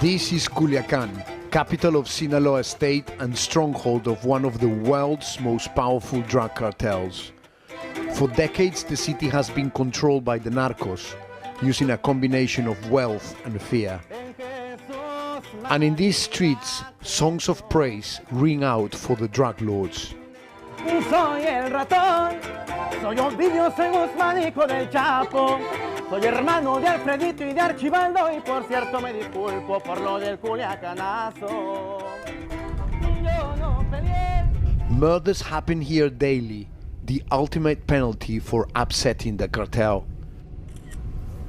This is Culiacán, capital of Sinaloa state and stronghold of one of the world's most powerful drug cartels. For decades, the city has been controlled by the narcos, using a combination of wealth and fear. And in these streets, songs of praise ring out for the drug lords. Soy el ratón, soy Ovidio, soy Guzmán, hijo del Chapo. Soy hermano de Alfredito y de Archibaldo, y por cierto me disculpo por lo del culiacanazo. Yo no peleé. Murders happen here daily, the ultimate penalty for upsetting the cartel.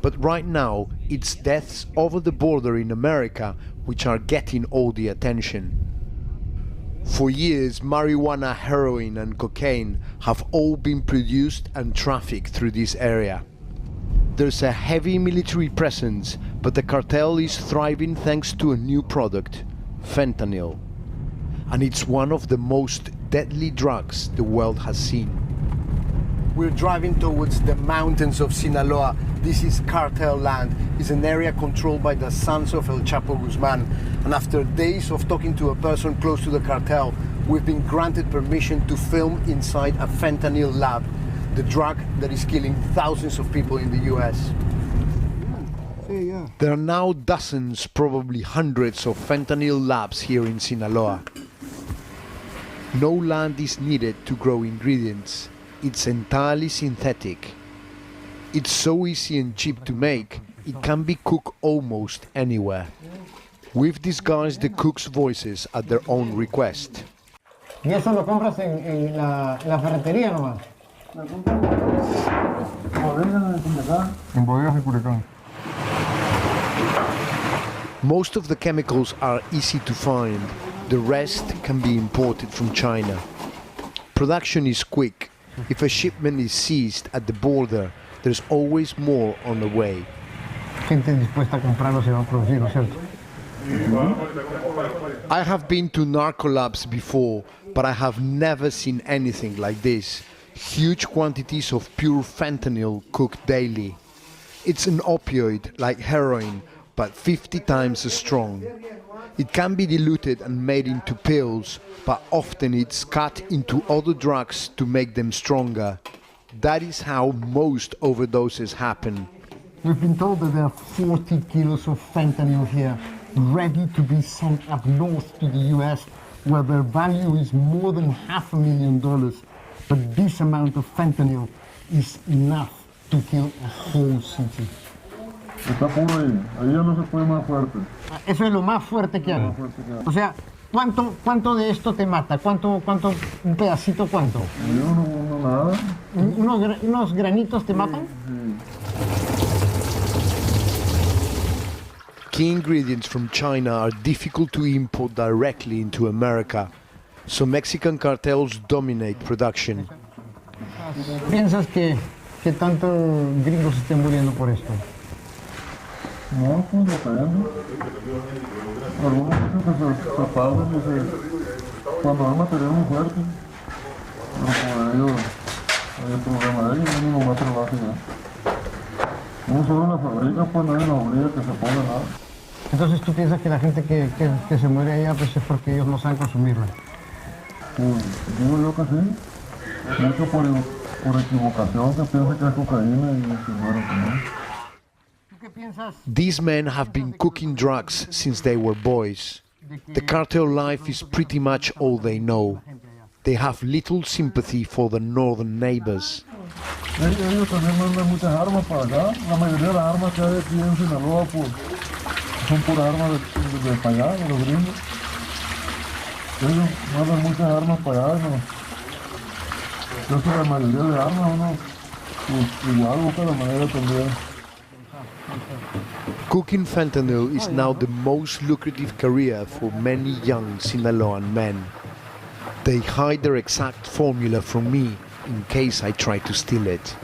But right now, it's deaths over the border in America which are getting all the attention. For years, marijuana, heroin and cocaine have all been produced and trafficked through this area. There's a heavy military presence, but the cartel is thriving thanks to a new product, fentanyl. And it's one of the most deadly drugs the world has seen. We're driving towards the mountains of Sinaloa. This is cartel land. It's an area controlled by the sons of El Chapo Guzman. And after days of talking to a person close to the cartel, we've been granted permission to film inside a fentanyl lab, the drug that is killing thousands of people in the US. There are now dozens, probably hundreds of fentanyl labs here in Sinaloa. No land is needed to grow ingredients. It's entirely synthetic. It's so easy and cheap to make, it can be cooked almost anywhere. We've disguised the cooks' voices at their own request. ¿Y eso lo compras en la ferretería nomás? En bodegas de Culiacán. Most of the chemicals are easy to find. The rest can be imported from China. Production is quick. If a shipment is seized at the border, there's always more on the way. Gente dispuesta a comprarlo se va a producir, ¿no es cierto? I have been to narco labs before, but I have never seen anything like this. Huge quantities of pure fentanyl cooked daily. It's an opioid like heroin, but 50 times as strong. It can be diluted and made into pills, but often it's cut into other drugs to make them stronger. That is how most overdoses happen. We've been told that there are 40 kilos of fentanyl here, ready to be sent up north to the US, where their value is more than $500,000. But this amount of fentanyl is enough to kill a whole city. Está puro ahí. Ahí ya no se puede más fuerte. Eso es lo más fuerte que hay. O sea, ¿cuánto de esto te mata? ¿Cuánto, un pedacito cuánto? No, nada. ¿Unos granitos te matan? Key ingredients from China are difficult to import directly into America, so Mexican cartels dominate production. ¿Piensas que tantos gringos estén muriendo por esto? No, pues depende. Algunos dicen que se pasan cuando hay material muy fuerte. Pero por ello hay un problema de ellos, no más trabajo ya. No solo en la fábrica, pues nadie nos obliga que se ponga nada. Entonces, ¿tú piensas que la gente que se muere allá pues es porque ellos no saben consumirla? Pues digo yo que sí. Mucho por equivocación, que piensa que es cocaína y se muere que no. These men have been cooking drugs since they were boys. The cartel life is pretty much all they know. They have little sympathy for the northern neighbors. Ellos también mandan muchas armas para acá. La mayoría de las armas que hay aquí en Sinaloa son puras armas de para allá, de los gringos. Ellos mandan muchas armas para allá. Entonces la mayoría de armas uno pues, igual busca la manera también. Cooking fentanyl is now the most lucrative career for many young Sinaloan men. They hide their exact formula from me in case I try to steal it.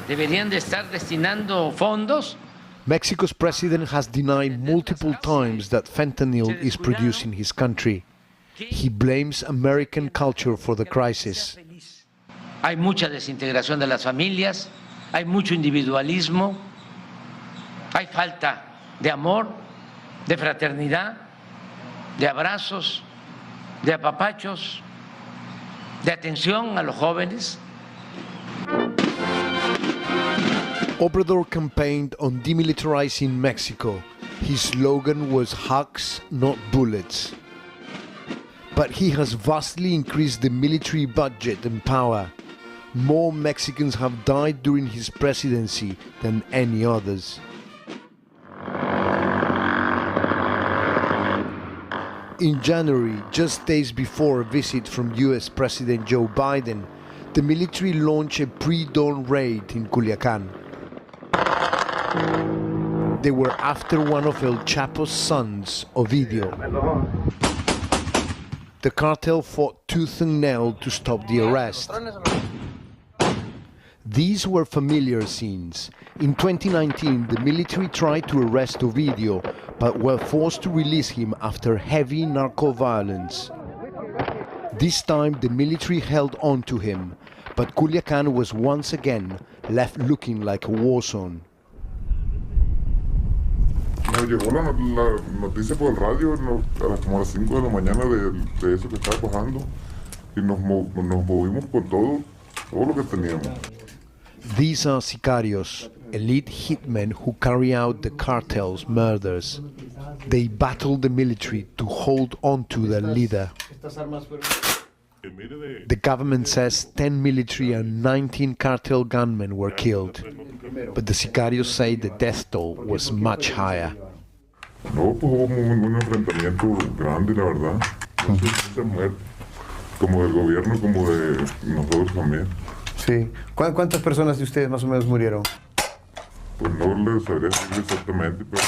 Deberían de estar destinando fondos. Mexico's president has denied multiple times that fentanyl is produced in his country. He blames American culture for the crisis. Hay mucha desintegración de las familias, hay mucho individualismo, hay falta de amor de fraternidad, de abrazos, de apapachos, de atención a los jóvenes. Obrador campaigned on demilitarizing Mexico. His slogan was hugs, not bullets. But he has vastly increased the military budget and power. More Mexicans have died during his presidency than any others. In January, just days before a visit from US President Joe Biden, the military launched a pre-dawn raid in Culiacan. They were after one of El Chapo's sons, Ovidio. The cartel fought tooth and nail to stop the arrest. These were familiar scenes. In 2019, the military tried to arrest Ovidio, but were forced to release him after heavy narco violence. This time, the military held on to him, but Culiacan was once again left looking like a war zone. Nos llegó la noticia por el radio como a las 5 de la mañana de eso que estaba pasando y nos movimos con todo lo que teníamos. These are sicarios, elite hitmen who carry out the cartel's murders. They battle the military to hold on to their leader. The government says 10 military and 19 cartel gunmen were killed, but the sicarios say the death toll was much higher. No, pues hubo un enfrentamiento grande, la verdad. Muchas muertes, como del gobierno, como de nosotros también. Sí. ¿Cuántas personas de ustedes más o menos murieron? Pues no les sabría decir exactamente, pero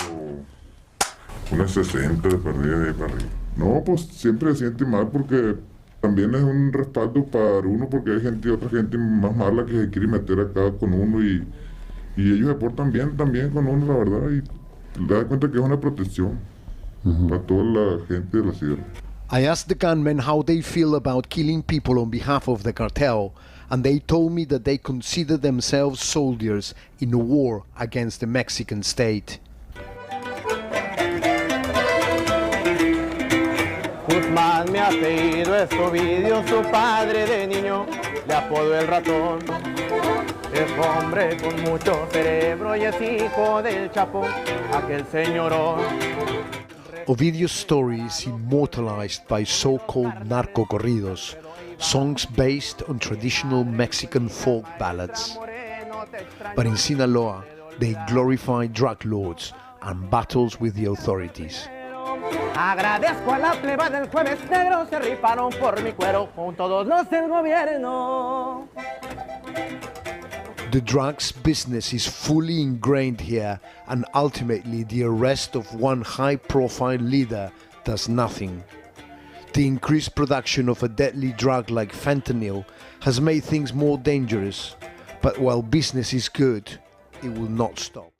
unas 60 de perdida de ahí para arriba. No, pues siempre se siente mal porque también es un respaldo para uno porque hay otra gente más mala que se quiere meter acá con uno y ellos se portan bien también con uno, la verdad, y le da cuenta que es una protección para toda la gente de la sierra. I asked the gunmen how they feel about killing people on behalf of the cartel, and they told me that they consider themselves soldiers in a war against the Mexican state. Guzmán, mi apellido es Ovidio, su padre de niño le apodo el ratón. Es hombre con mucho cerebro y es hijo del Chapo, aquel señorón. Ovidio's story is immortalized by so-called narco corridos, songs based on traditional Mexican folk ballads. But in Sinaloa, they glorify drug lords and battles with the authorities. Agradezco a la pleba del Jueves Negro, se rifaron por mi cuero con todos los del gobierno. The drugs business is fully ingrained here, and ultimately the arrest of one high-profile leader does nothing. The increased production of a deadly drug like fentanyl has made things more dangerous, but while business is good, it will not stop.